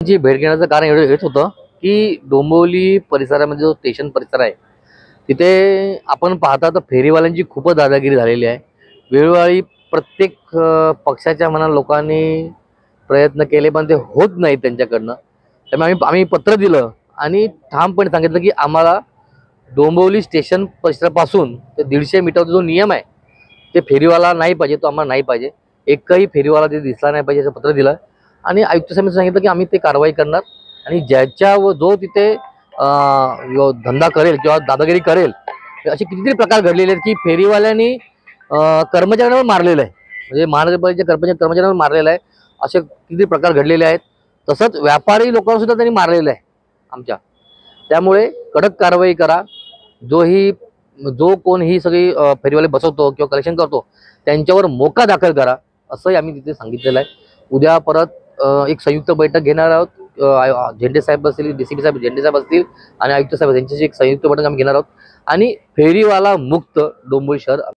जी भेट घेण्याचं कारण एवढं हेच होतं की डोंबिवली परिसरामध्ये जो स्टेशन परिसर आहे तिथे आपण पाहता तर फेरीवाल्यांची खूपच दादागिरी झालेली आहे। वेळोवेळी प्रत्येक पक्षाच्या म्हणा लोकांनी प्रयत्न केले पण ते होत नाही त्यांच्याकडनं। त्यामुळे आम्ही पत्र दिलं आणि ठामपणे सांगितलं की आम्हाला डोंबिवली स्टेशन परिसरापासून ते 150 मीटरचा जो नियम आहे ते फेरीवाला नाही पाहिजे, तो आम्हाला नाही पाहिजे। एकही फेरीवाला ते दिसला नाही पाहिजे असं पत्र दिलं आणि आयुक्त साहेबांनी सांगितलं की आम्ही ते कारवाई करणार आणि ज्याच्या व जो तिथे धंदा करेल किंवा दादागिरी करेल असे कितीतरी प्रकार घडलेले आहेत की फेरीवाल्यांनी कर्मचाऱ्यांवर मारलेलं आहे, म्हणजे महानगरपालिकेच्या कर्मचाऱ्यांवर मारलेलं आहे। असे किती प्रकार घडलेले आहेत। तसंच व्यापारी लोकांना सुद्धा त्यांनी मारलेलं आहे आमच्या। त्यामुळे कडक कारवाई करा। जो कोण ही सगळी फेरीवाले बसवतो किंवा कलेक्शन करतो त्यांच्यावर मोका दाखल करा असंही आम्ही तिथे सांगितलेलं आहे। उद्या परत एक संयुक्त बैठक घेणार आहोत। झेंडे साहेब असतील, डीसीपी साहेब झेंडे साहेब असतील आणि आयुक्त साहेब यांच्याशी एक संयुक्त बैठक आम्ही घेणार आहोत आणि फेरीवाला मुक्त डोंबिवली शहर